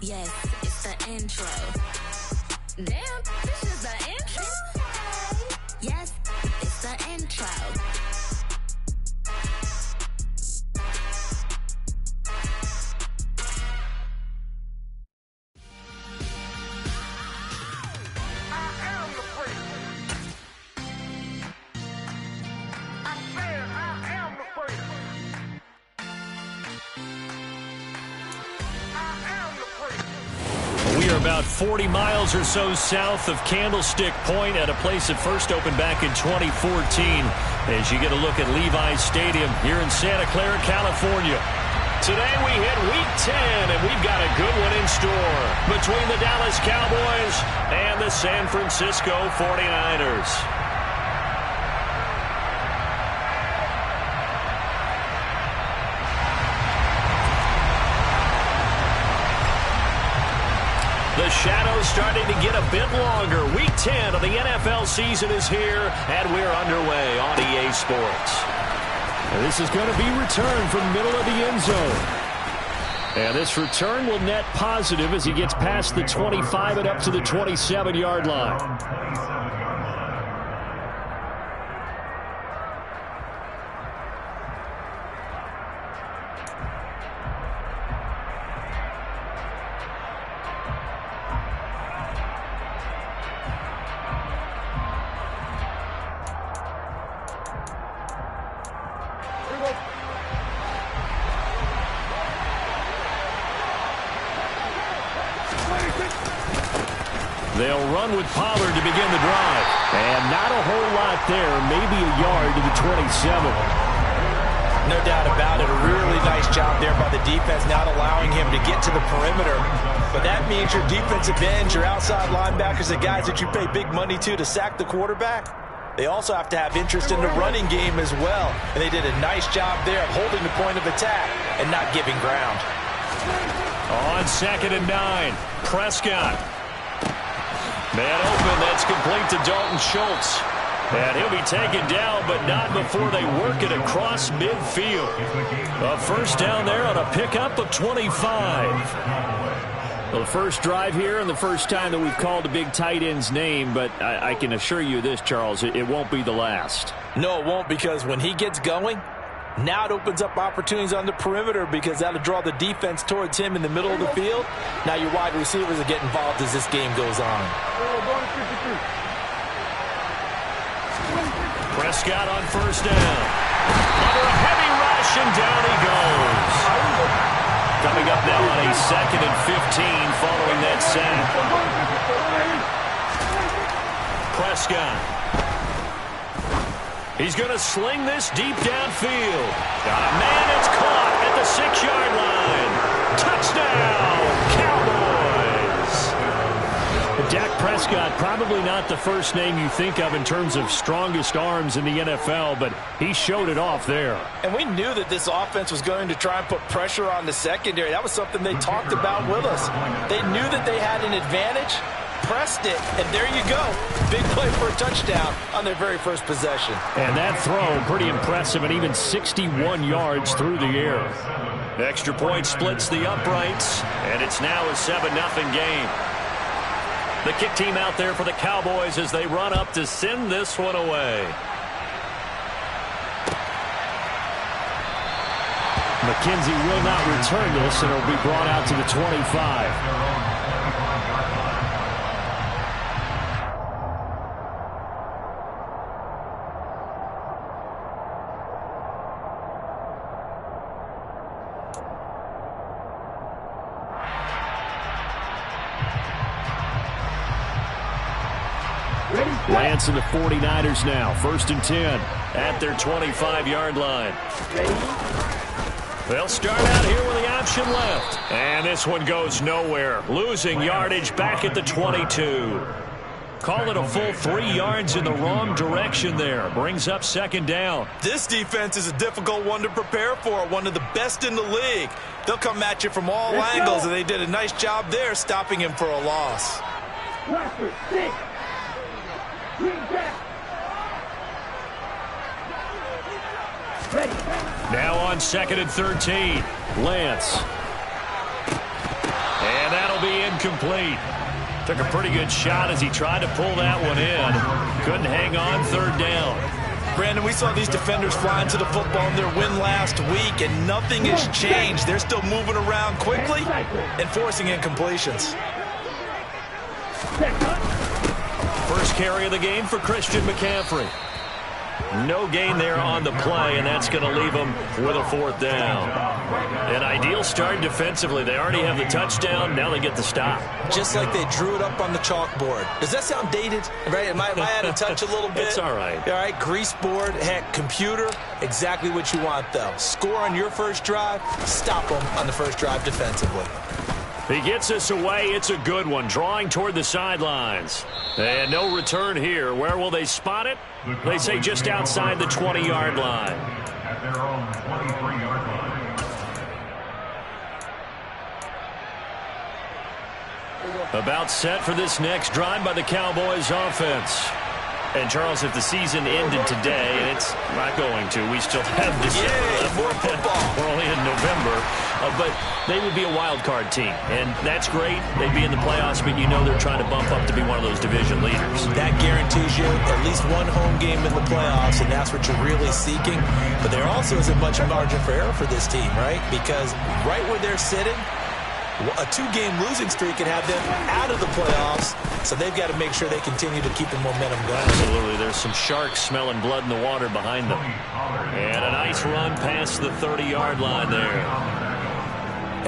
Yes, it's the intro. Damn, this is the intro? Yes, it's the intro. We are about 40 miles or so south of Candlestick Point at a place that first opened back in 2014 as you get a look at Levi's Stadium here in Santa Clara, California. Today we hit Week 10, and we've got a good one in store between the Dallas Cowboys and the San Francisco 49ers. The shadow's starting to get a bit longer. Week 10 of the NFL season is here, and we're underway on EA Sports. And this is going to be returned from the middle of the end zone. And this return will net positive as he gets past the 25 and up to the 27-yard line. They'll run with Pollard to begin the drive. And not a whole lot there, maybe a yard to the 27. No doubt about it. A really nice job there by the defense, not allowing him to get to the perimeter. But that means your defensive ends, your outside linebackers, the guys that you pay big money to sack the quarterback, they also have to have interest in the running game as well. And they did a nice job there of holding the point of attack and not giving ground. On 2nd and 9, Prescott. Man open, that's complete to Dalton Schultz. And he'll be taken down, but not before they work it across midfield. A first down there on a pickup of 25. Well, the first drive here and the first time that we've called a big tight end's name, but I can assure you this, Charles, it won't be the last. No, it won't, because when he gets going, now it opens up opportunities on the perimeter because that'll draw the defense towards him in the middle of the field. Now your wide receivers are getting involved as this game goes on. Prescott on first down. Under a heavy rush, and down he goes. Coming up now on a 2nd and 15 following that sack. Prescott. He's going to sling this deep downfield. Man, it's caught at the 6-yard line. Touchdown, Cowboys! Dak Prescott, probably not the first name you think of in terms of strongest arms in the NFL, but he showed it off there. And we knew that this offense was going to try and put pressure on the secondary. That was something they talked about with us. They knew that they had an advantage, pressed it, and there you go. Big play for a touchdown on their very first possession. And that throw, pretty impressive, and even 61 yards through the air. Extra point splits the uprights, and it's now a 7-0 game. The kick team out there for the Cowboys as they run up to send this one away. McKenzie will not return this, and it'll be brought out to the 25. Lance and the 49ers now. 1st and 10 at their 25-yard line. They'll start out here with the option left. And this one goes nowhere. Losing yardage back at the 22. Call it a full 3 yards in the wrong direction there. Brings up 2nd down. This defense is a difficult one to prepare for. One of the best in the league. They'll come at you from all angles, and they did a nice job there stopping him for a loss. Now on 2nd and 13. Lance. And that'll that'll be incomplete. Took a pretty good shot as he tried to pull that one in. Couldn't hang on, third down. Brandon, we saw these defenders fly into the football in their win last week, and nothing has changed. They're still moving around quickly and forcing incompletions. First carry of the game for Christian McCaffrey. No gain there on the play, and that's going to leave them with a fourth down. An ideal start defensively. They already have the touchdown. Now they get the stop. Just like they drew it up on the chalkboard. Does that sound dated? Right? Am I out of touch a little bit? It's all right. All right, grease board, heck, computer, exactly what you want, though. Score on your first drive, stop them on the first drive defensively. He gets us away. It's a good one. Drawing toward the sidelines. And no return here. Where will they spot it? They say just outside the 20-yard line. At their own 23-yard line. About set for this next drive by the Cowboys offense. And, Charles, if the season ended today, and it's not going to, we still have December left. More football. We're only in November. But they would be a wild card team. And that's great. They'd be in the playoffs, but you know they're trying to bump up to be one of those division leaders. That guarantees you at least one home game in the playoffs, and that's what you're really seeking. But there also isn't much margin for error for this team, right? Because right where they're sitting, a two-game losing streak can have them out of the playoffs, so they've got to make sure they continue to keep the momentum going. Absolutely. There's some sharks smelling blood in the water behind them. And a nice run past the 30-yard line there.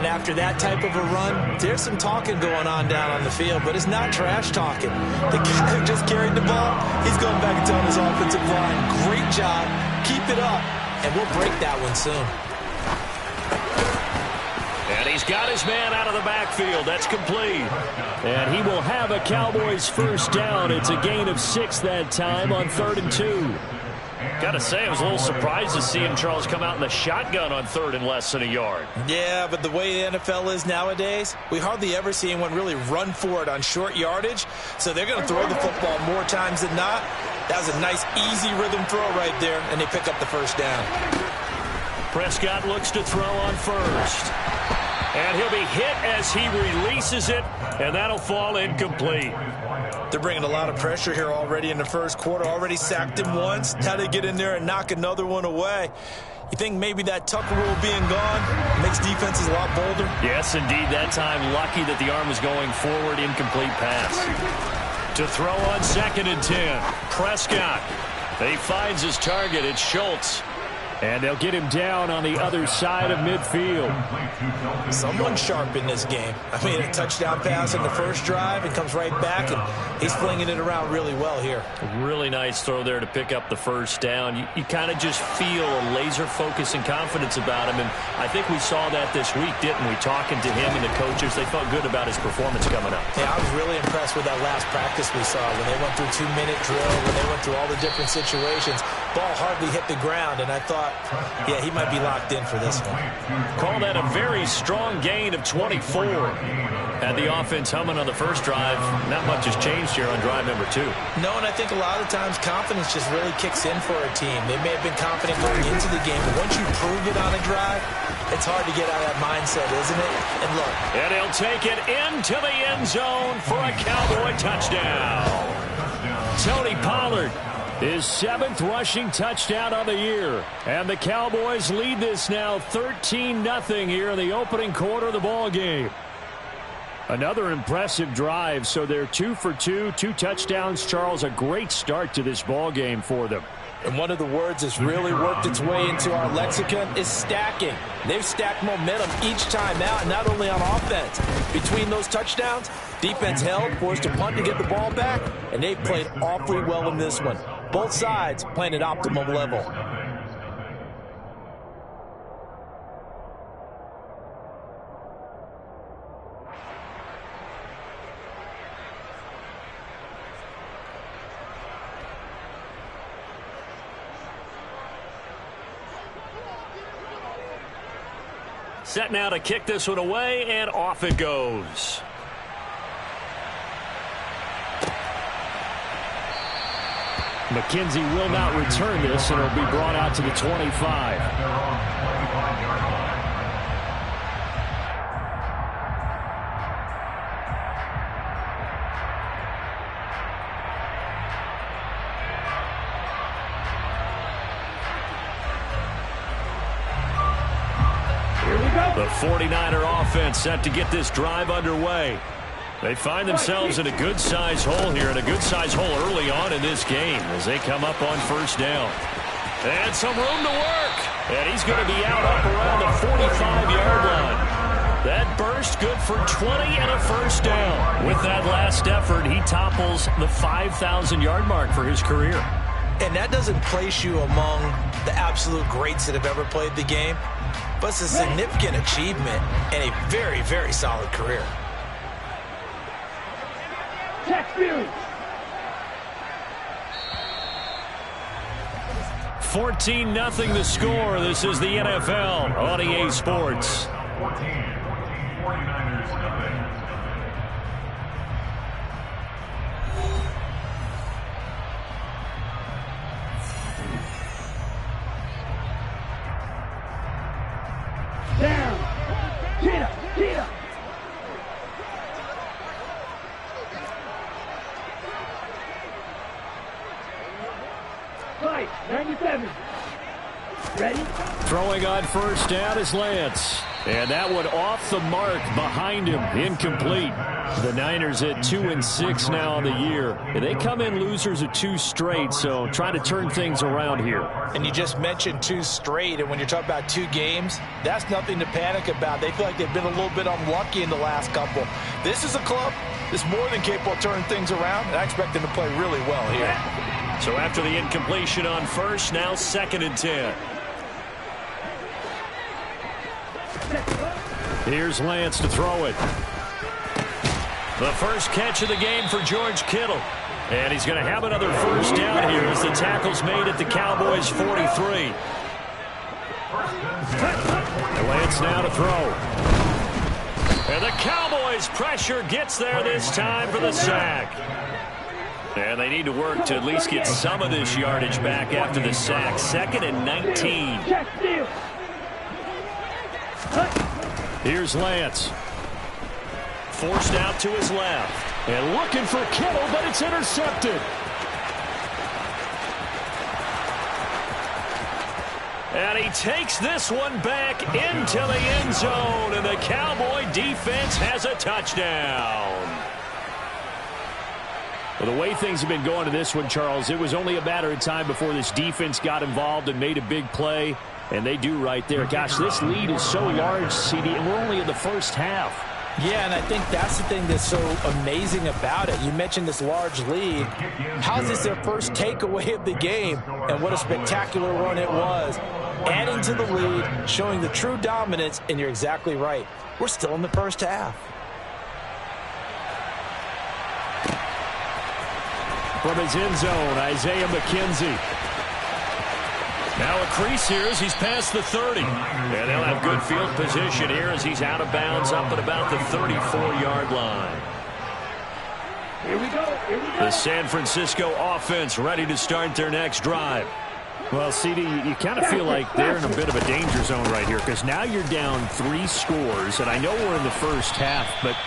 And after that type of a run, there's some talking going on down on the field, but it's not trash talking. The guy who just carried the ball, he's going back and telling his offensive line, great job, keep it up, and we'll break that one soon. And he's got his man out of the backfield. That's complete. And he will have a Cowboys first down. It's a gain of 6 that time on 3rd and 2. Got to say, I was a little surprised to see him, Charles, come out in the shotgun on 3rd and less than a yard. Yeah, but the way the NFL is nowadays, we hardly ever see anyone really run for it on short yardage. So they're going to throw the football more times than not. That was a nice, easy rhythm throw right there, and they pick up the first down. Prescott looks to throw on first. And he'll be hit as he releases it, and that'll fall incomplete. They're bringing a lot of pressure here already in the first quarter. Already sacked him once. Now they get in there and knock another one away. You think maybe that Tucker rule being gone makes defenses a lot bolder? Yes, indeed. That time, lucky that the arm was going forward. Incomplete pass. To throw on 2nd and 10. Prescott. He finds his target. It's Schultz. And they'll get him down on the other side of midfield. Someone sharp in this game. I mean, a touchdown pass in the first drive and comes right back, and he's flinging it around really well here. Really nice throw there to pick up the first down. You kind of just feel a laser focus and confidence about him, and I think we saw that this week, didn't we? Talking to him and the coaches, they felt good about his performance coming up. Yeah, I was really impressed with that last practice we saw when they went through 2-minute drill, when they went through all the different situations. Ball hardly hit the ground, and I thought, yeah, he might be locked in for this one. Call that a very strong gain of 24. Had the offense humming on the first drive. Not much has changed here on drive number 2. No, and I think a lot of the times confidence just really kicks in for a team. They may have been confident going into the game, but once you prove it on a drive, it's hard to get out of that mindset, isn't it? And look. And he'll take it into the end zone for a Cowboy touchdown. Tony Pollard. His 7th rushing touchdown of the year. And the Cowboys lead this now 13-0 here in the opening quarter of the ball game. Another impressive drive, so they're 2 for 2, 2 touchdowns. Charles, a great start to this ball game for them. And one of the words that's really worked its way into our lexicon is stacking. They've stacked momentum each time out, not only on offense. Between those touchdowns, defense held, forced a punt to get the ball back, and they've played awfully well in this one. Both sides playing at optimum level. Set now to kick this one away, and off it goes. McKenzie will not return this, and it'll be brought out to the 25. The 49er offense set to get this drive underway. They find themselves in a good-sized hole here, and a good-sized hole early on in this game as they come up on first down. And some room to work. And he's going to be out up around the 45-yard line. That burst good for 20 and a first down. With that last effort, he topples the 5,000-yard mark for his career. And that doesn't place you among the absolute greats that have ever played the game, but it's a significant achievement and a very, very solid career. 14-0 the score. This is the NFL on EA Sports. 49ers nothing. Down. Get up. Get up. Fight. 97. Ready? Throwing on first down is Lance. And that one off the mark behind him. Incomplete. The Niners at 2-6 now on the year. And they come in losers of 2 straight, so trying to turn things around here. And you just mentioned 2 straight, and when you're talking about 2 games, that's nothing to panic about. They feel like they've been a little bit unlucky in the last couple. This is a club that's more than capable of turning things around, and I expect them to play really well here. So after the incompletion on first, now 2nd and 10. Here's Lance to throw it. The first catch of the game for George Kittle. And he's going to have another first down here as the tackle's made at the Cowboys 43. And Lance now to throw. And the Cowboys pressure gets there this time for the sack. And they need to work to at least get some of this yardage back after the sack. 2nd and 19. Here's Lance. Forced out to his left. And looking for Kittle, but it's intercepted. And he takes this one back into the end zone. And the Cowboy defense has a touchdown. Well, the way things have been going to this one, Charles, it was only a matter of time before this defense got involved and made a big play. And they do right there. Gosh, this lead is so large, CD, and we're only in the first half. Yeah, and I think that's the thing that's so amazing about it. You mentioned this large lead. How is this their first takeaway of the game? And what a spectacular run it was. Adding to the lead, showing the true dominance, and you're exactly right. We're still in the first half. From his end zone, Isaiah McKenzie. Now a crease here as he's past the 30. And they'll have good field position here as he's out of bounds up at about the 34-yard line. Here we go. Here we go. The San Francisco offense ready to start their next drive. Well, CD, you kind of feel like they're in a bit of a danger zone right here because now you're down 3 scores. And I know we're in the first half, but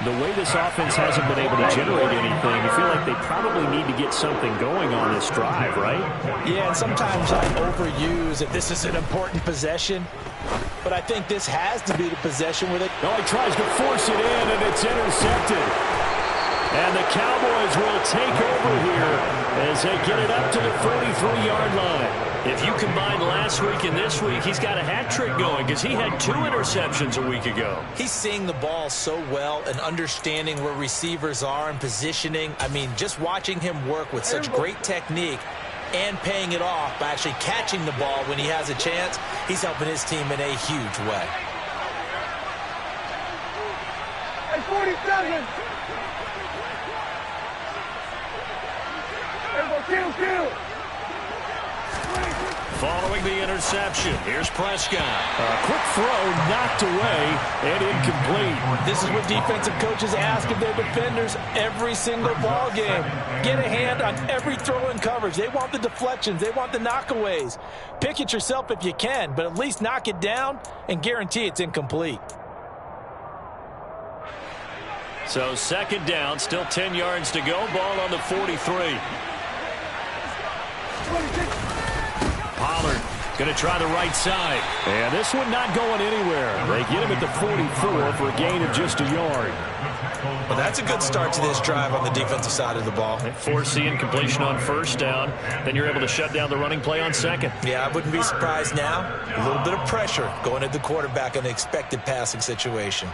the way this offense hasn't been able to generate anything, you feel like they probably need to get something going on this drive, right? Yeah, and sometimes I overuse if this is an important possession. But I think this has to be the possession with it. Oh, he tries to force it in, and it's intercepted. And the Cowboys will take over here as they get it up to the 43-yard line. If you combine last week and this week, he's got a hat trick going because he had 2 interceptions a week ago. He's seeing the ball so well and understanding where receivers are and positioning. I mean, just watching him work with such great technique and paying it off by actually catching the ball when he has a chance, he's helping his team in a huge way. Hey, 47. Kill. Following the interception, here's Prescott. A quick throw knocked away and incomplete. This is what defensive coaches ask of their defenders every single ball game. Get a hand on every throw in coverage. They want the deflections. They want the knockaways. Pick it yourself if you can, but at least knock it down and guarantee it's incomplete. So 2nd down, still 10 yards to go. Ball on the 43. Pollard Going to try the right side. And this one not going anywhere. They get him at the 44 for a gain of just a yard. Well, that's a good start to this drive on the defensive side of the ball. They force the incompletion on first down. Then you're able to shut down the running play on second. Yeah, I wouldn't be surprised now. A little bit of pressure going at the quarterback in the expected passing situation.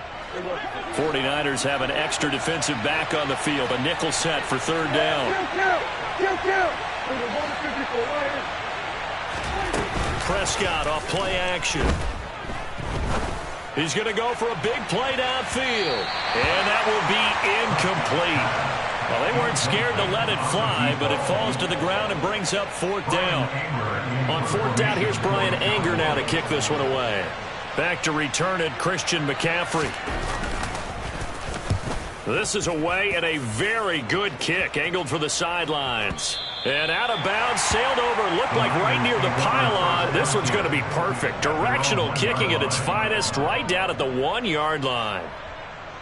49ers have an extra defensive back on the field. A nickel set for third down. Prescott off play action. He's going to go for a big play downfield. And that will be incomplete. Well, they weren't scared to let it fly, but it falls to the ground and brings up fourth down. On fourth down, here's Brian Anger now to kick this one away. Back to return it, Christian McCaffrey. This is away and a very good kick, angled for the sidelines. And out of bounds, sailed over, looked like right near the pylon. This one's going to be perfect. Directional kicking at its finest, right down at the 1-yard line.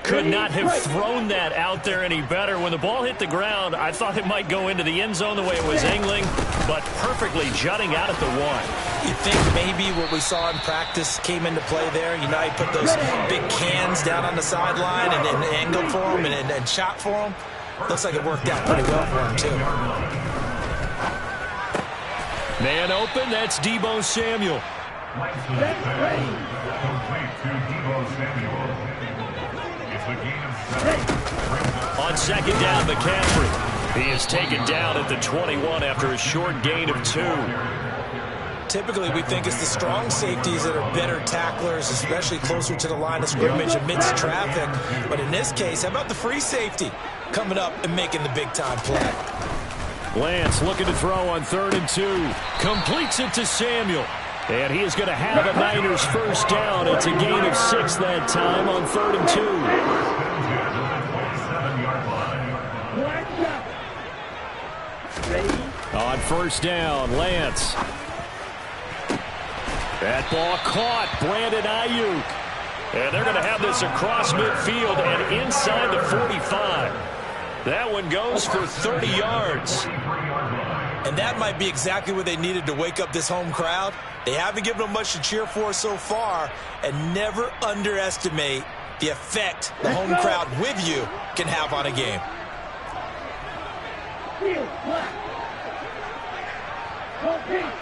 Could not have thrown that out there any better. When the ball hit the ground, I thought it might go into the end zone the way it was angling, but perfectly jutting out at the 1. You think maybe what we saw in practice came into play there? You know, he put those big cans down on the sideline and angled for him and shot for him. Looks like it worked out pretty well for him, too. Man open, that's Deebo Samuel. On second down, McCaffrey. He is taken down at the 21 after a short gain of 2. Typically, we think it's the strong safeties that are better tacklers, especially closer to the line of scrimmage amidst traffic. But in this case, how about the free safety coming up and making the big-time play? Lance looking to throw on 3rd and 2. Completes it to Samuel. And he is going to have a Niners first down. It's a gain of 6 that time on 3rd and 2. On first down, Lance. That ball caught. Brandon Ayuk. And they're going to have this across midfield and inside the 45. That one goes for 30 yards. And that might be exactly what they needed to wake up this home crowd. They haven't given them much to cheer for so far, and never underestimate the effect the home crowd with you can have on a game.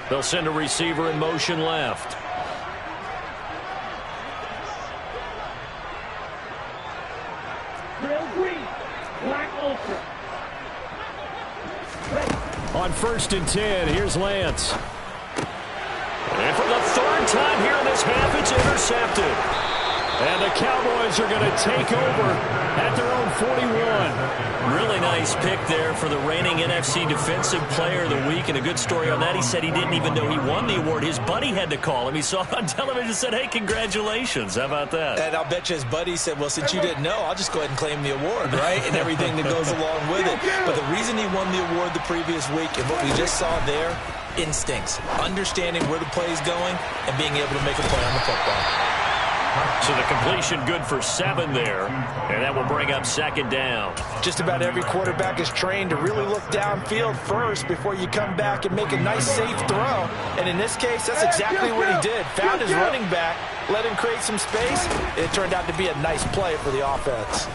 They'll send a receiver in motion left. On 1st and 10, here's Lance. And for the 3rd time here in this half, it's intercepted. And the Cowboys are going to take over at their own 41. Really nice pick there for the reigning NFC Defensive Player of the Week. And a good story on that. He said he didn't even know he won the award. His buddy had to call him. He saw it on television and said, hey, congratulations. How about that? And I'll bet you his buddy said, well, since you didn't know, I'll just go ahead and claim the award, right? And everything that goes along with it. But the reason he won the award the previous week and what we just saw there, instincts, understanding where the play is going and being able to make a play on the football. So the completion good for 7 there, and that will bring up 2nd down. Just about every quarterback is trained to really look downfield first before you come back and make a nice, safe throw. And in this case, that's exactly what he did. Found his running back, let him create some space. It turned out to be a nice play for the offense.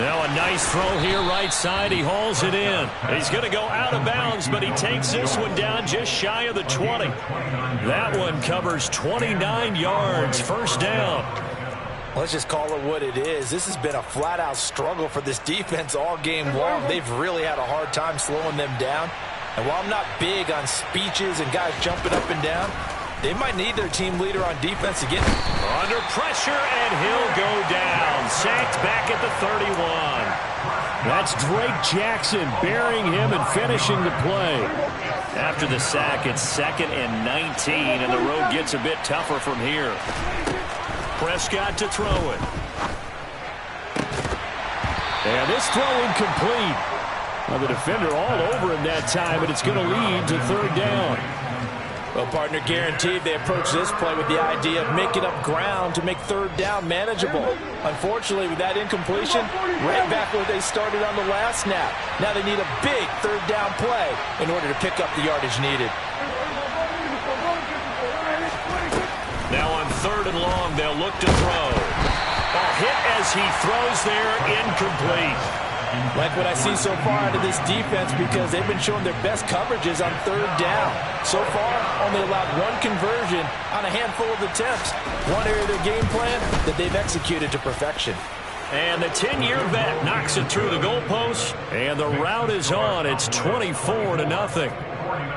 Now a nice throw here right side. He hauls it in. He's going to go out of bounds, but he takes this one down just shy of the 20. That one covers 29 yards. First down. Let's just call it what it is. This has been a flat-out struggle for this defense all game long. They've really had a hard time slowing them down. And while I'm not big on speeches and guys jumping up and down, they might need their team leader on defense to get under pressure, and he'll go down. Sacked back at the 31. That's Drake Jackson burying him and finishing the play. After the sack, it's 2nd and 19, and the road gets a bit tougher from here. Prescott to throw it. And this throw incomplete. Well, the defender all over him that time, but it's going to lead to 3rd down. Well, partner, guaranteed they approach this play with the idea of making up ground to make 3rd down manageable. Unfortunately, with that incompletion, right back where they started on the last snap. Now they need a big 3rd down play in order to pick up the yardage needed. 3rd and long. They'll look to throw. A hit as he throws there, incomplete. Like what I see so far out of this defense, because they've been showing their best coverages on 3rd down. So far, only allowed 1 conversion on a handful of attempts. One area of their game plan that they've executed to perfection. And the 10-year vet knocks it through the goalpost, and the route is on. It's 24-0.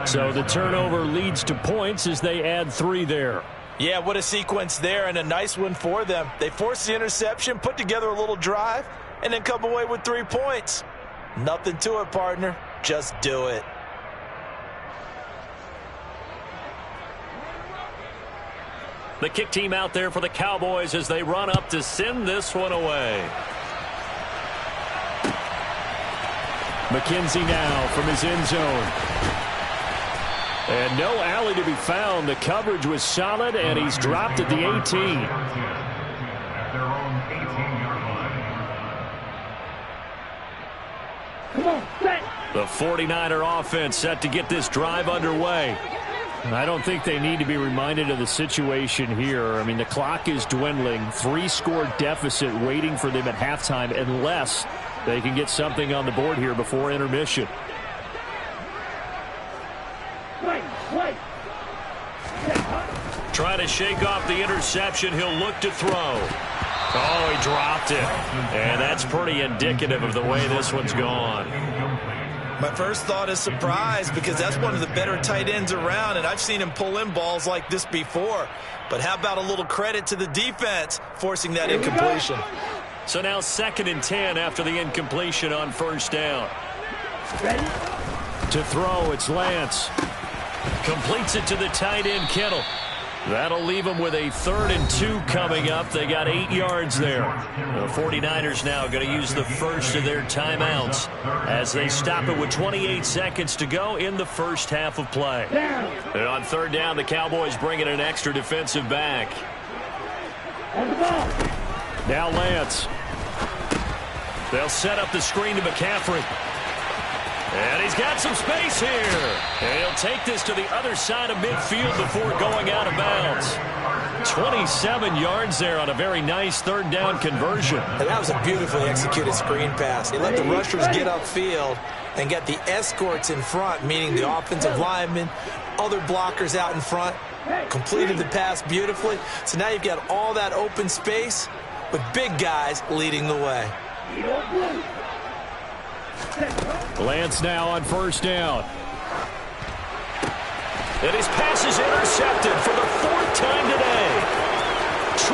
So the turnover leads to points as they add 3 there. Yeah, what a sequence there, and a nice one for them. They forced the interception, put together a little drive, and then come away with 3 points. Nothing to it, partner. Just do it. The kick team out there for the Cowboys as they run up to send this one away. McKenzie now from his end zone. And no alley to be found. The coverage was solid, and he's dropped at the 18. At their own 18-yard line. Come on, set. The 49er offense set to get this drive underway. I don't think they need to be reminded of the situation here. I mean, the clock is dwindling. 3-score deficit waiting for them at halftime unless they can get something on the board here before intermission. Wait. Trying to shake off the interception. He'll look to throw. Oh, he dropped it. And that's pretty indicative of the way this one's gone. My first thought is surprise, because that's one of the better tight ends around, and I've seen him pull in balls like this before. But how about a little credit to the defense forcing that incompletion? So now 2nd and 10 after the incompletion on 1st down. Ready? To throw, it's Lance. Completes it to the tight end, Kittle. That'll leave them with a 3rd and 2 coming up. They got 8 yards there. The 49ers now going to use the first of their timeouts as they stop it with 28 seconds to go in the first half of play. And on 3rd down, the Cowboys bring in an extra defensive back. On the ball. Now Lance. They'll set up the screen to McCaffrey. And he's got some space here. And he'll take this to the other side of midfield before going out of bounds. 27 yards there on a very nice 3rd down conversion. And that was a beautifully executed screen pass. He let the rushers get upfield and get the escorts in front, meaning the offensive linemen, other blockers out in front. Completed the pass beautifully. So now you've got all that open space with big guys leading the way. Lance now on 1st down. And his pass is intercepted for the 4th time today. 20,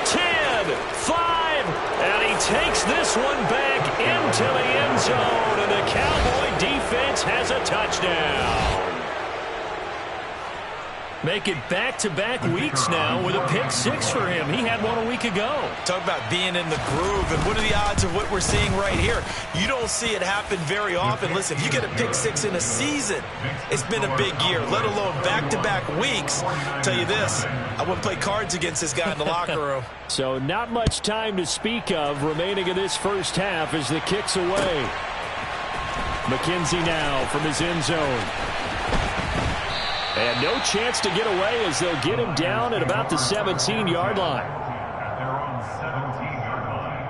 10, 5, and he takes this one back into the end zone, and the Cowboy defense has a touchdown. Make it back-to-back weeks now with a pick 6 for him. He had one a week ago. Talk about being in the groove, and what are the odds of what we're seeing right here? You don't see it happen very often. Listen, if you get a pick 6 in a season, it's been a big year, let alone back-to-back weeks. Tell you this, I wouldn't play cards against this guy in the locker room. So not much time to speak of remaining in this first half as the kick's away. McKenzie now from his end zone. And no chance to get away as they'll get him down at about the 17-yard line. At their own 17-yard line.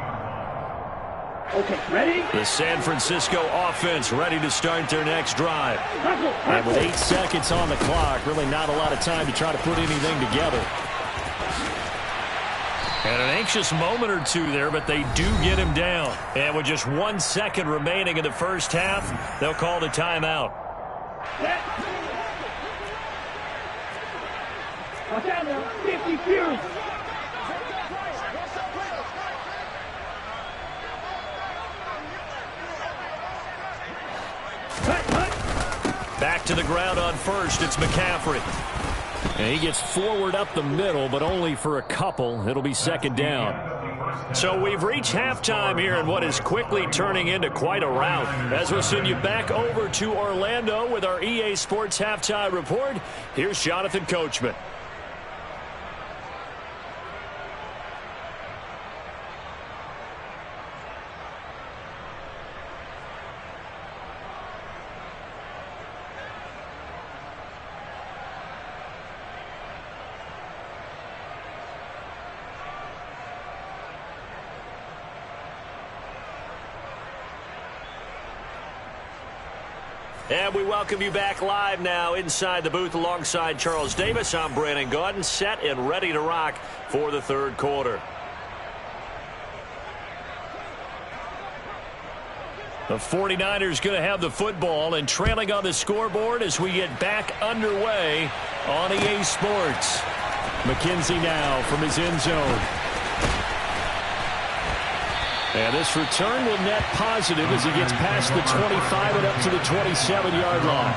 Okay, ready? The San Francisco offense ready to start their next drive. And with 8 seconds on the clock, really not a lot of time to try to put anything together. And an anxious moment or two there, but they do get him down. And with just 1 second remaining in the first half, they'll call the timeout. Watch out now. 52. Back to the ground on 1st. It's McCaffrey. And he gets forward up the middle, but only for a couple. It'll be 2nd down. So we've reached halftime here in what is quickly turning into quite a rout. As we'll send you back over to Orlando with our EA Sports Halftime Report, here's Jonathan Coachman. And we welcome you back live now inside the booth alongside Charles Davis. I'm Brandon Gaudin, set and ready to rock for the third quarter. The 49ers going to have the football and trailing on the scoreboard as we get back underway on EA Sports. McKenzie now from his end zone. And this return will net positive as he gets past the 25 and up to the 27-yard line.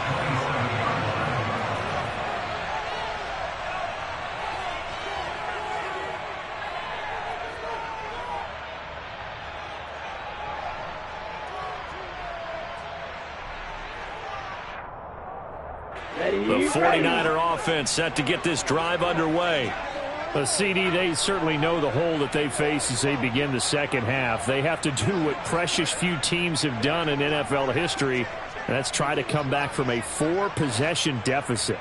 The 49er offense set to get this drive underway. The CD, they certainly know the hole that they face as they begin the second half. They have to do what precious few teams have done in NFL history, and that's try to come back from a 4-possession deficit.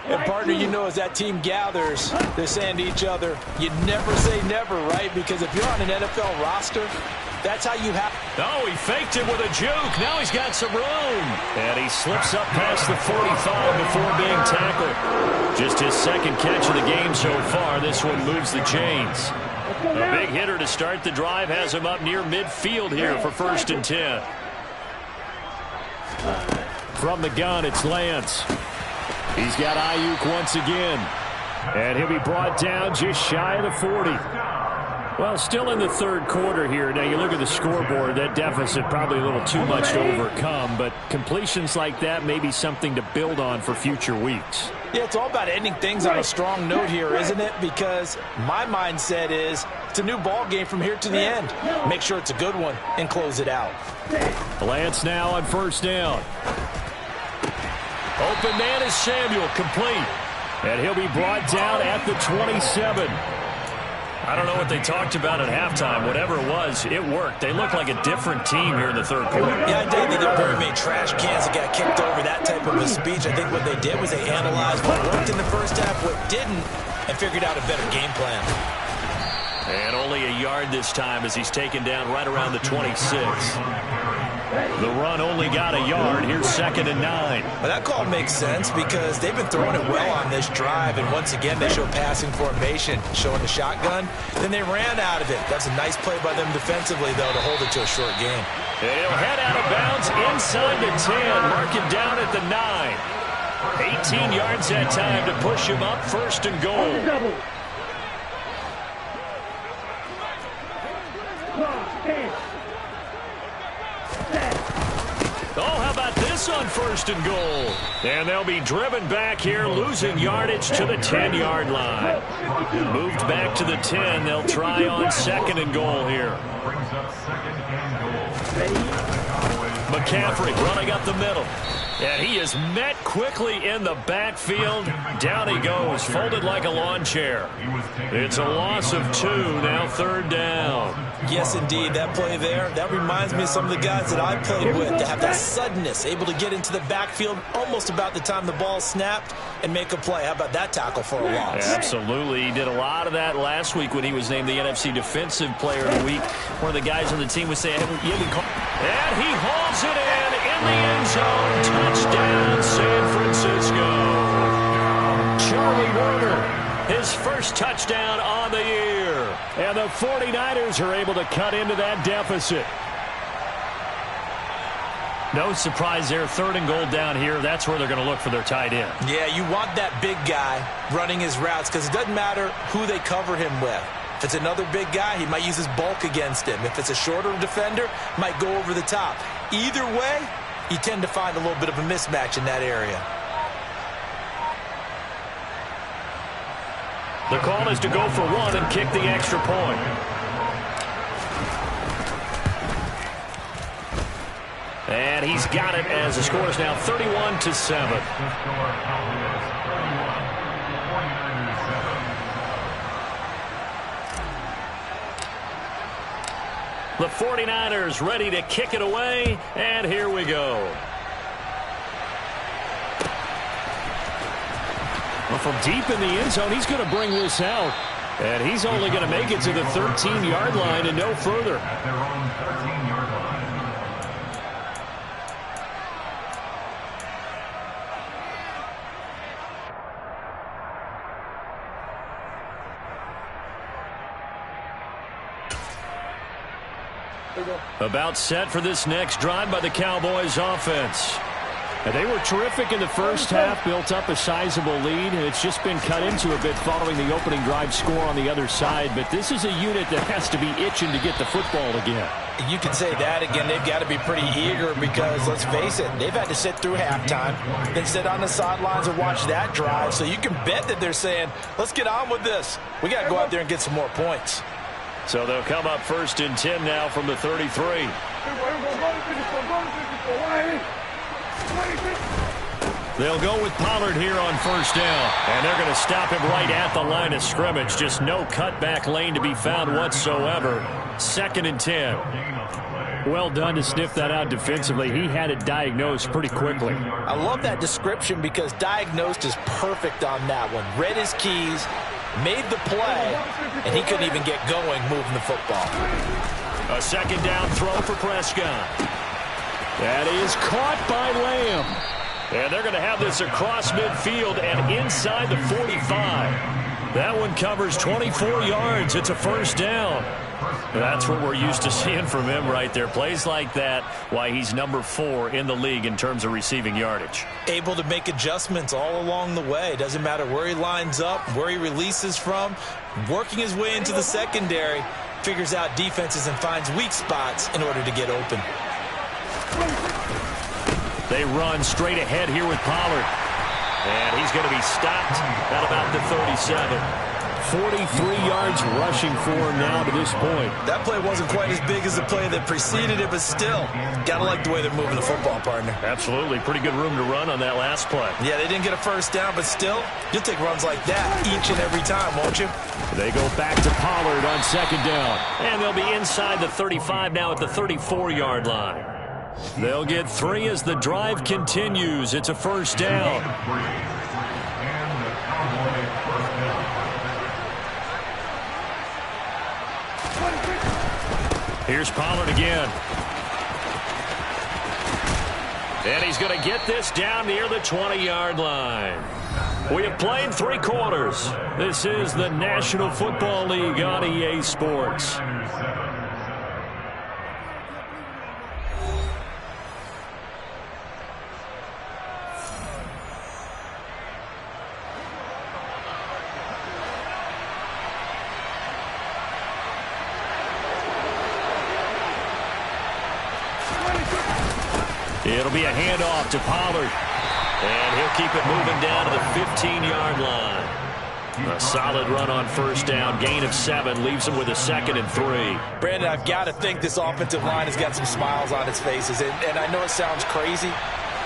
And, partner, you know, as that team gathers, they're saying to each other, you never say never, right? Because if you're on an NFL roster, that's how you have. Oh, he faked it with a juke. Now he's got some room. And he slips up past the 45 before being tackled. Just his second catch of the game so far. This one moves the chains. A big hitter to start the drive has him up near midfield here for 1st and 10. From the gun, it's Lance. He's got Ayuk once again. And he'll be brought down just shy of the 40. Well, still in the third quarter here. Now, you look at the scoreboard, that deficit probably a little too much to overcome, but completions like that may be something to build on for future weeks. Yeah, it's all about ending things on a strong note here, isn't it? Because my mindset is it's a new ball game from here to the end. Make sure it's a good one and close it out. Lance now on 1st down. Open man is Samuel, complete. And he'll be brought down at the 27. I don't know what they talked about at halftime. Whatever it was, it worked. They look like a different team here in the third quarter. Yeah, I think there were very many trash cans that got kicked over, that type of a speech. I think what they did was they analyzed what worked in the first half, what didn't, and figured out a better game plan. And only a yard this time as he's taken down right around the 26. The run only got a yard. Here's 2nd and 9. Well, that call makes sense because they've been throwing it well on this drive, and once again they show passing formation, showing the shotgun. Then they ran out of it. That's a nice play by them defensively, though, to hold it to a short game. And he'll head out of bounds inside the 10. Mark him down at the 9. 18 yards that time to push him up 1st and goal. Oh, how about this on 1st and goal? And they'll be driven back here, losing yardage to the 10-yard line. Moved back to the 10. They'll try on 2nd and goal here. McCaffrey running up the middle. And he is met quickly in the backfield. Down he goes, folded like a lawn chair. It's a loss of 2, now 3rd down. Yes, indeed. That play there, that reminds me of some of the guys that I played with that have that suddenness, able to get into the backfield almost about the time the ball snapped and make a play. How about that tackle for a loss? Absolutely. He did a lot of that last week when he was named the NFC Defensive Player of the Week. One of the guys on the team was saying, hey, you can call. And he hauls it in the end zone. Touchdown, San Francisco. Charlie Warner, his first touchdown on the year. And the 49ers are able to cut into that deficit. No surprise there, 3rd and goal down here. That's where they're going to look for their tight end. Yeah, you want that big guy running his routes because it doesn't matter who they cover him with. If it's another big guy, he might use his bulk against him. If it's a shorter defender, might go over the top. Either way, you tend to find a little bit of a mismatch in that area. The call is to go for 1 and kick the extra point. And he's got it as the score is now 31-7. The 49ers ready to kick it away, and here we go. Well, from deep in the end zone, he's going to bring this out. And he's only going to make it to the 13-yard line and no further. At their own 13-yard line. About set for this next drive by the Cowboys offense. And they were terrific in the first half, built up a sizable lead, and it's just been cut into a bit following the opening drive score on the other side. But this is a unit that has to be itching to get the football again. You can say that again. They've got to be pretty eager because, let's face it, they've had to sit through halftime, then sit on the sidelines and watch that drive. So you can bet that they're saying, let's get on with this. We got to go out there and get some more points. So they'll come up 1st and 10 now from the 33. They'll go with Pollard here on 1st down. And they're going to stop him right at the line of scrimmage. Just no cutback lane to be found whatsoever. 2nd and 10. Well done to sniff that out defensively. He had it diagnosed pretty quickly. I love that description because diagnosed is perfect on that one. Read his keys, made the play, and he couldn't even get going moving the football. A 2nd down throw for Prescott. That is caught by Lamb. And they're going to have this across midfield and inside the 45. That one covers 24 yards. It's a 1st down. That's what we're used to seeing from him right there. Plays like that, why he's number 4 in the league in terms of receiving yardage. Able to make adjustments all along the way. Doesn't matter where he lines up, where he releases from. Working his way into the secondary. Figures out defenses and finds weak spots in order to get open. They run straight ahead here with Pollard. And he's going to be stopped at about the 37. 43 yards rushing for him now to this point. That play wasn't quite as big as the play that preceded it, but still, got to like the way they're moving the football, partner. Absolutely. Pretty good room to run on that last play. Yeah, they didn't get a 1st down, but still, you'll take runs like that each and every time, won't you? They go back to Pollard on 2nd down. And they'll be inside the 35 now at the 34-yard line. They'll get 3 as the drive continues. It's a 1st down. Here's Pollard again. And he's going to get this down near the 20-yard line. We have played 3 quarters. This is the National Football League on EA Sports. It'll be a handoff to Pollard. And he'll keep it moving down to the 15-yard line. A solid run on 1st down. Gain of 7 leaves him with a 2nd and 3. Brandon, I've got to think this offensive line has got some smiles on its faces. And I know it sounds crazy,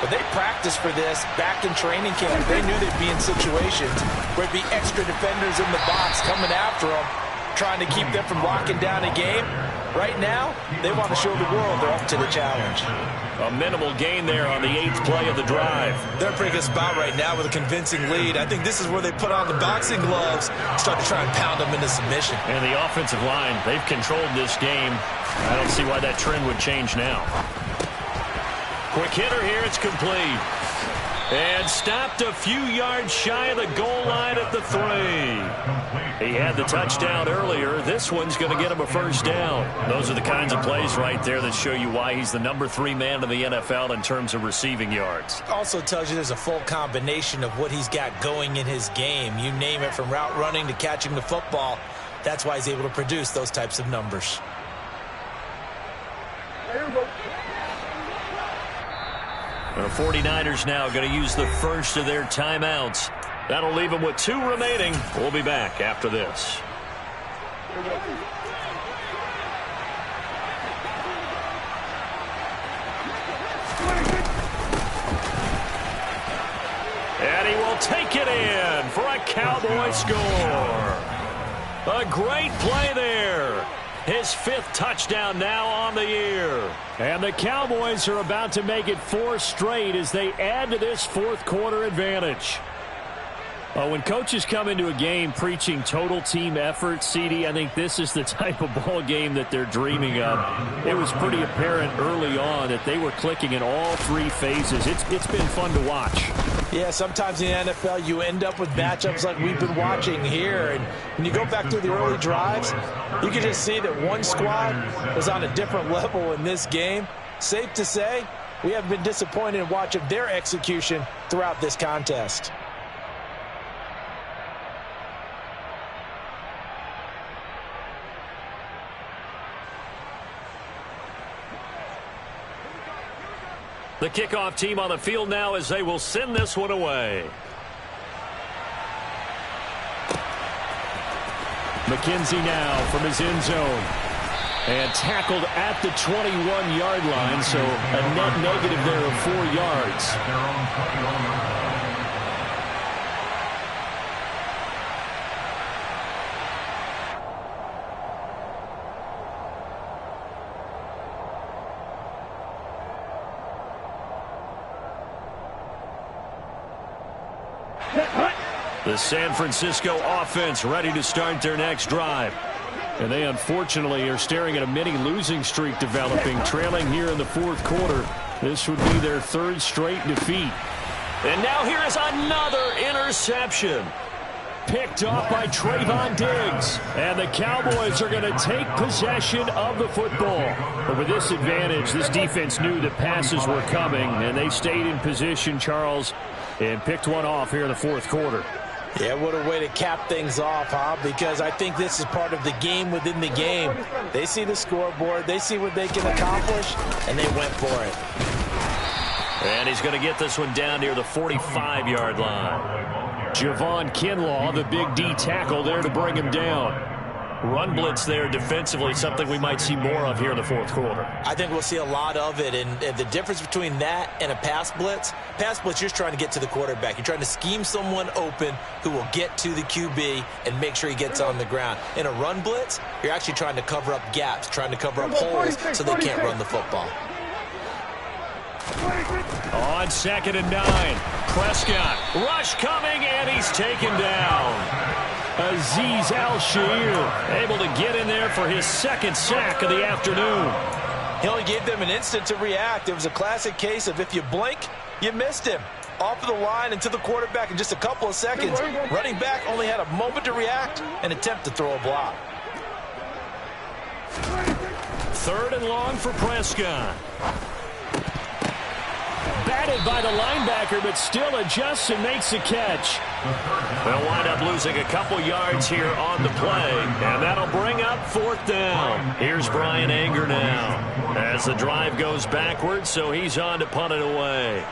but they practiced for this back in training camp. They knew they'd be in situations where there'd be extra defenders in the box coming after them, trying to keep them from locking down a game. Right now, they want to show the world they're up to the challenge. A minimal gain there on the 8th play of the drive. They're in a pretty good spot right now with a convincing lead. I think this is where they put on the boxing gloves, start to try and pound them into submission. And the offensive line, they've controlled this game. I don't see why that trend would change now. Quick hitter here, it's complete. And stopped a few yards shy of the goal line at the 3. He had the touchdown earlier. This one's going to get him a 1st down. Those are the kinds of plays right there that show you why he's the number 3 man in the NFL in terms of receiving yards. Also tells you there's a full combination of what he's got going in his game. You name it, from route running to catching the football. That's why he's able to produce those types of numbers. The 49ers now going to use the first of their timeouts. That'll leave them with 2 remaining. We'll be back after this. And he will take it in for a Cowboy score. A great play there. His 5th touchdown now on the year. And the Cowboys are about to make it 4 straight as they add to this 4th quarter advantage. When coaches come into a game preaching total team effort, CD, I think this is the type of ball game that they're dreaming of. It was pretty apparent early on that they were clicking in all 3 phases. It's been fun to watch. Yeah, sometimes in the NFL you end up with matchups like we've been watching here. And when you go back through the early drives, you can just see that one squad was on a different level in this game. Safe to say, we have been disappointed in watching their execution throughout this contest. The kickoff team on the field now as they will send this one away. McKenzie now from his end zone. And tackled at the 21-yard line, so a net negative there of 4 yards. Their own 21-yard line. The San Francisco offense ready to start their next drive. And they unfortunately are staring at a mini losing streak developing, trailing here in the fourth quarter. This would be their third straight defeat. And now here is another interception. Picked off by Trayvon Diggs. And the Cowboys are going to take possession of the football. But with this advantage, this defense knew that passes were coming, and they stayed in position, Charles, and picked one off here in the fourth quarter. Yeah, what a way to cap things off, huh? Because I think this is part of the game within the game. They see the scoreboard, they see what they can accomplish, and they went for it. And he's going to get this one down near the 45-yard line. Javon Kinlaw, the big D tackle there to bring him down. Run blitz there defensively, something we might see more of here in the fourth quarter. I think we'll see a lot of it, and the difference between that and a pass blitz, you're just trying to get to the quarterback. You're trying to scheme someone open who will get to the QB and make sure he gets on the ground. In a run blitz, you're actually trying to cover up gaps, trying to cover up holes so they can't run the football. On 2nd and 9, Prescott, rush coming, and he's taken down. Azeez Al-Shaair able to get in there for his second sack of the afternoon. He only gave them an instant to react. It was a classic case of if you blink, you missed him. Off of the line and to the quarterback in just a couple of seconds. Running back only had a moment to react and attempt to throw a block. 3rd and long for Prescott. Batted by the linebacker, but still adjusts and makes a catch. They'll wind up losing a couple yards here on the play, and that'll bring up 4th down. Here's Brian Anger now as the drive goes backwards, so he's on to punt it away.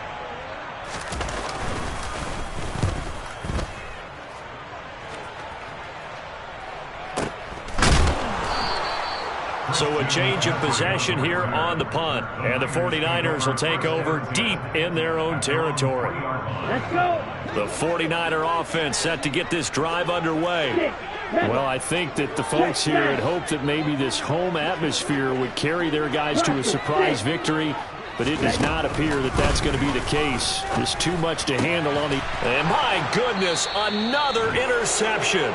So a change of possession here on the punt. And the 49ers will take over deep in their own territory. Let's go. The 49er offense set to get this drive underway. Well, I think that the folks here had hoped that maybe this home atmosphere would carry their guys to a surprise victory, but it does not appear that that's going to be the case. There's too much to handle on the... And my goodness, another interception.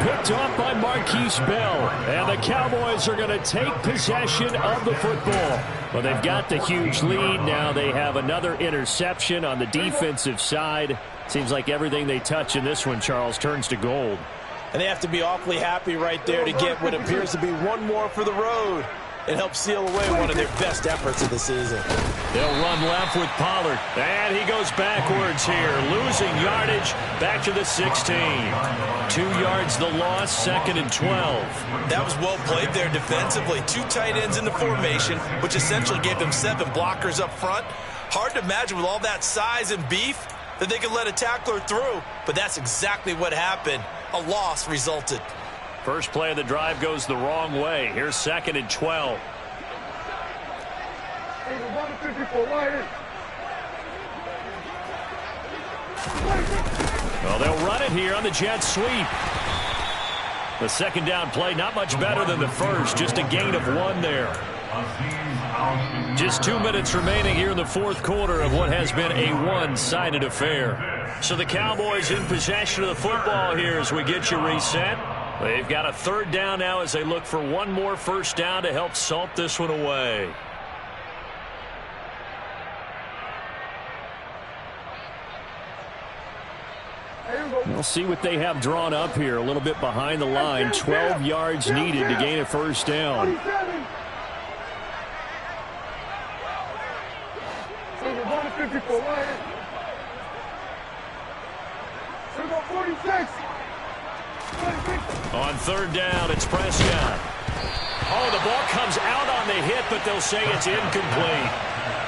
Picked off by Marquise Bell. And the Cowboys are going to take possession of the football. Well, they've got the huge lead. Now they have another interception on the defensive side. Seems like everything they touch in this one, Charles, turns to gold. And they have to be awfully happy right there to get what appears to be one more for the road. It helps seal away one of their best efforts of the season. They'll run left with Pollard. And he goes backwards here, losing yardage back to the 16. 2 yards the loss, 2nd and 12. That was well played there defensively. 2 tight ends in the formation, which essentially gave them 7 blockers up front. Hard to imagine with all that size and beef that they could let a tackler through, but that's exactly what happened. A loss resulted. First play of the drive goes the wrong way. Here's 2nd and 12. Well, they'll run it here on the jet sweep. The 2nd down play, not much better than the first. Just a gain of 1 there. Just 2 minutes remaining here in the fourth quarter of what has been a one-sided affair. So the Cowboys in possession of the football here as we get you reset. They've got a 3rd down now as they look for one more first down to help salt this one away. We'll see what they have drawn up here. A little bit behind the line. 12 yards needed to gain a first down. 46. On third down, it's Prescott. Oh, the ball comes out on the hit, but they'll say it's incomplete.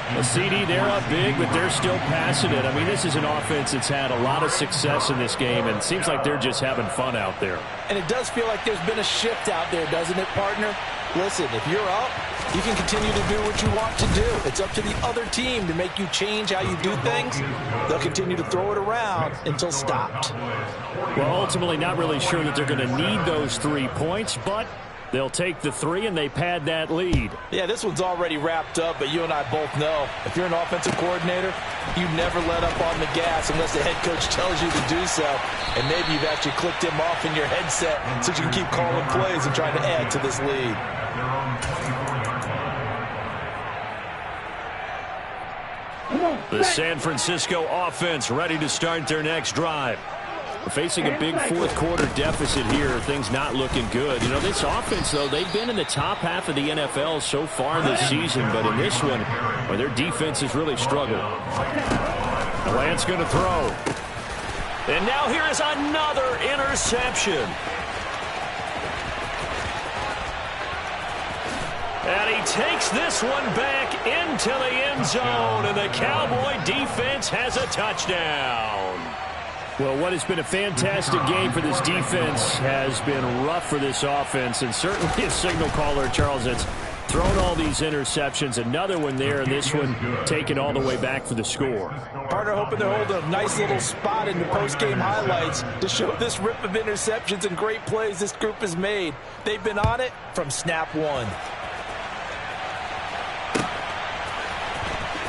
A CD, they're up big, but they're still passing it. I mean, this is an offense that's had a lot of success in this game, and it seems like they're just having fun out there. And it does feel like there's been a shift out there, doesn't it, partner? Listen, if you're up, you can continue to do what you want to do. It's up to the other team to make you change how you do things. They'll continue to throw it around until stopped. Well, ultimately, not really sure that they're going to need those 3 points, but they'll take the 3 and they pad that lead. Yeah, this one's already wrapped up, but you and I both know if you're an offensive coordinator, you never let up on the gas unless the head coach tells you to do so. And maybe you've actually clicked him off in your headset so you can keep calling plays and trying to add to this lead. The San Francisco offense ready to start their next drive. We're facing a big fourth-quarter deficit here. Things not looking good. You know, this offense, though, they've been in the top half of the NFL so far this season, but in this one, well, their defense has really struggled. Lance going to throw. And now here is another interception. And he takes this one back into the end zone, and the Cowboy defense has a touchdown. Well, what has been a fantastic game for this defense has been rough for this offense, and certainly a signal caller, Charles, that's thrown all these interceptions. Another one there, and this one taken all the way back for the score. Partner hoping they're holding a nice little spot in the post-game highlights to show this rip of interceptions and great plays this group has made. They've been on it from snap one.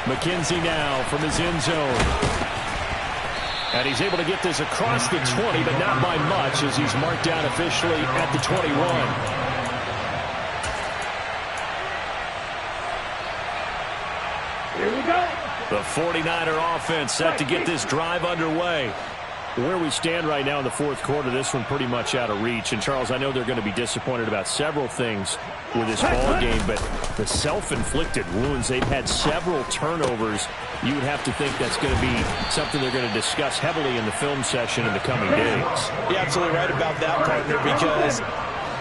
McKenzie now from his end zone. And he's able to get this across the 20, but not by much as he's marked down officially at the 21. Here we go. The 49er offense set to get this drive underway. Where we stand right now in the fourth quarter, this one pretty much out of reach. And, Charles, I know they're going to be disappointed about several things with this ball game, but the self-inflicted wounds, they've had several turnovers. You would have to think that's going to be something they're going to discuss heavily in the film session in the coming days. You're absolutely right about that, partner, because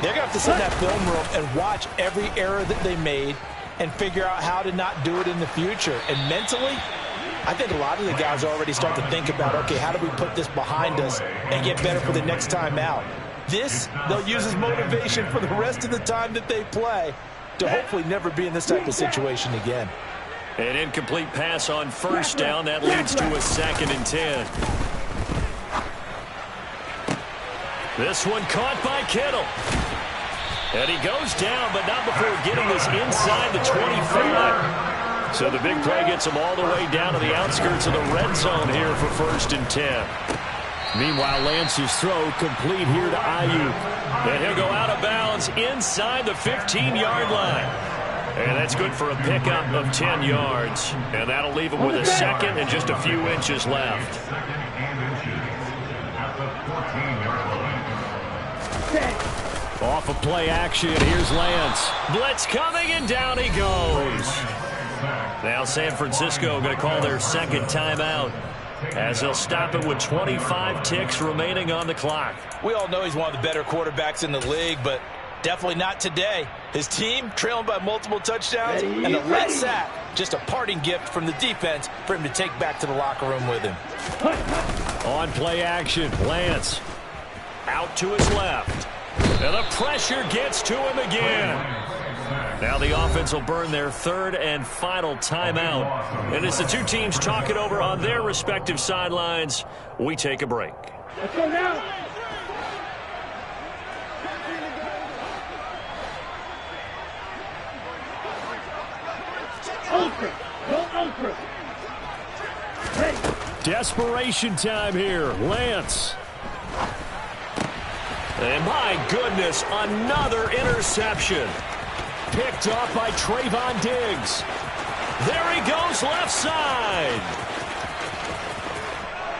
they're going to have to sit in that film room and watch every error that they made and figure out how to not do it in the future. And mentally, I think a lot of the guys already start to think about, okay, how do we put this behind us and get better for the next time out? This, they'll use as motivation for the rest of the time that they play to hopefully never be in this type of situation again. An incomplete pass on first down. That leads to a 2nd and 10. This one caught by Kittle. And he goes down, but not before getting this inside the 25. So the big play gets him all the way down to the outskirts of the red zone here for 1st and 10. Meanwhile, Lance's throw complete here to Ayuk. And he'll go out of bounds inside the 15-yard line. And that's good for a pickup of 10 yards. And that'll leave him with a 2nd and just a few inches left. Off of play action, here's Lance. Blitz coming, and down he goes. Now San Francisco going to call their 2nd timeout as they'll stop it with 25 ticks remaining on the clock. We all know he's one of the better quarterbacks in the league, but definitely not today. His team trailing by multiple touchdowns, and the last sack, just a parting gift from the defense for him to take back to the locker room with him. On play action, Lance. Out to his left. And the pressure gets to him again. Now the offense will burn their 3rd and final timeout. And as the two teams talk it over on their respective sidelines, we take a break. Let's go now. Ultra. Go ultra. Hey. Desperation time here. Lance. And my goodness, another interception. Picked off by Trayvon Diggs. There he goes left side.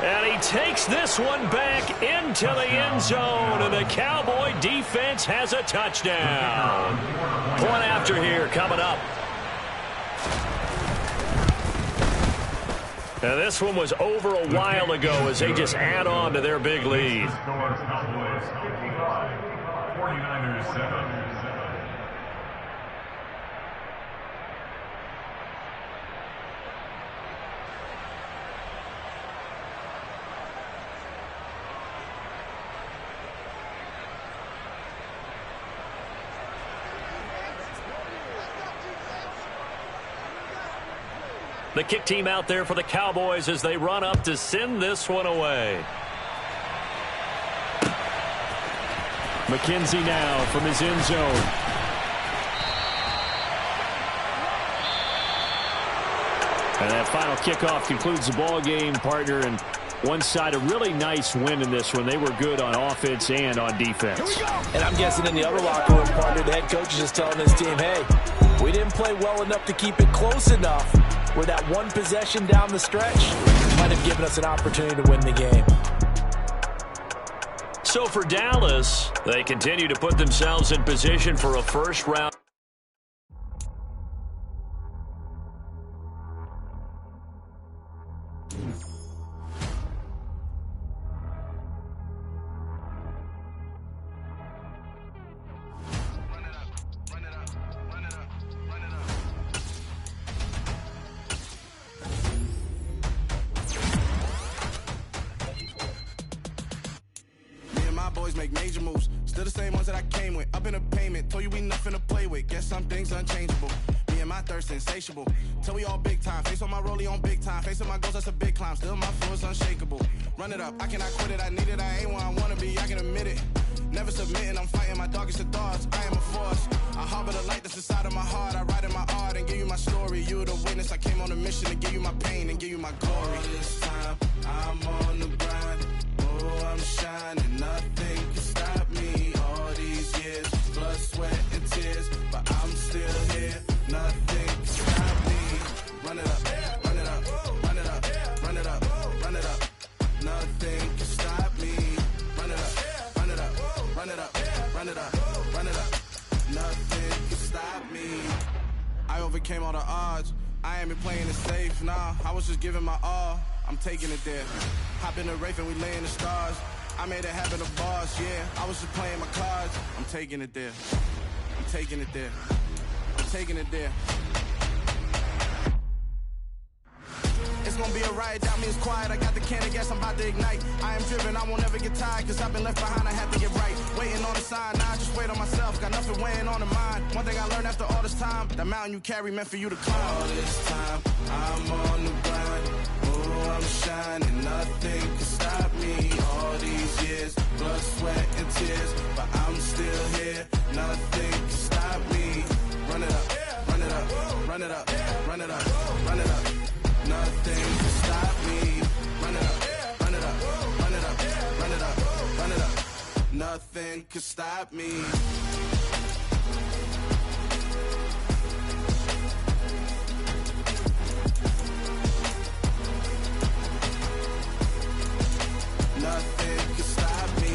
And he takes this one back into the end zone, and the Cowboy defense has a touchdown. Point after here coming up. And this one was over a while ago as they just add on to their big lead. 49ers 7. The kick team out there for the Cowboys as they run up to send this one away. McKenzie now from his end zone. And that final kickoff concludes the ball game, partner. And one side, a really nice win in this one. They were good on offense and on defense. And I'm guessing in the other locker room, partner, the head coach is just telling this team, hey, we didn't play well enough to keep it close enough where that one possession down the stretch might have given us an opportunity to win the game. So for Dallas, they continue to put themselves in position for a first round. Boys make major moves, still the same ones that I came with. Up in a payment, told you we nothing to play with. Guess some things unchangeable. Me and my thirst insatiable. Till we all big time. Face on my rollie on big time. Facing my goals, that's a big climb. Still my flow is unshakable. Run it up, I cannot quit it. I need it, I ain't where I wanna be. I can admit it. Never submitting, I'm fighting my darkest of thoughts. I am a force. I harbor the light that's inside of my heart. I write in my art and give you my story. You the witness. I came on a mission to give you my pain and give you my glory. This time, I'm on the grind. Oh, I'm shining. Nothing can stop me. All these years, blood, sweat, and tears. But I'm still here. Nothing can stop me. Run it up, run it up, run it up, run it up, run it up. Nothing can stop me. Run it up, run it up, run it up, run it up, run it up. Nothing can stop me. I overcame all the odds. I ain't been playing it safe, nah. I was just giving my all. I'm taking it there. Hop in the Wraith and we lay in the stars. I made it happen to boss, yeah. I was just playing my cards. I'm taking it there. I'm taking it there. I'm taking it there. It's gonna be a riot, that means quiet. I got the can of gas, I'm about to ignite. I am driven, I won't ever get tired, cause I've been left behind, I have to get right. Waiting on the sign, now I just wait on myself. Got nothing weighing on the mind. One thing I learned after all this time, that mountain you carry meant for you to climb. All this time, I'm on the grind. Oh, I'm shining, nothing can stop me. All these years, blood, sweat, and tears. But I'm still here, nothing can stop me. Run it up, run it up, run it up, run it up, run it up. Nothing can stop me. Run it up, run it up, run it up, run it up, run it up. Nothing can stop me. Nothing can stop me.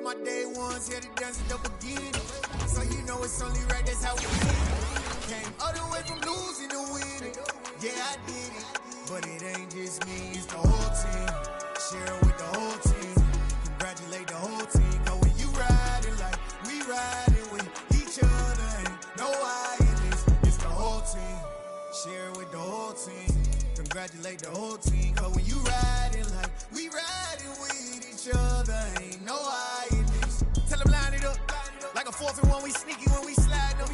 My day ones here to dance it up again. So you know it's only right, that's how we live. Came all the way from losing to winning. Yeah, I did it. But it ain't just me, it's the whole team. Share it with the whole team. Congratulate the whole team. Cause when you riding like we riding with each other, ain't no I in this. It's the whole team. Share it with the whole team. Congratulate the whole team. Cause when you riding like we riding with each other, ain't no I in this. Tell them line it up. Like a 4th and 1, we sneaky when we slide them.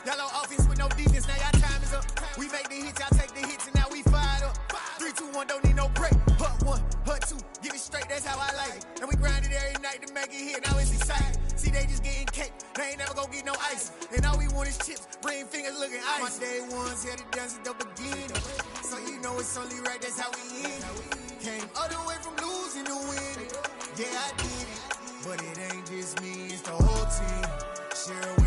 Y'all on offense with no defense, now y'all time is up. We make the hits, y'all take the hits, and now we fired up. 3, 2, 1, don't need no break. Hut 1, hut 2, give it straight, that's how I like it. And we grind it every night to make it hit, now it's exciting. See, they just getting cake, they ain't never gonna get no ice. And all we want is chips, ring fingers looking ice. My day ones had to dance at the beginning. So you know it's only right, that's how we end. Came all the way from losing to winning. Yeah, I did it. But it ain't just me, it's the whole team. Share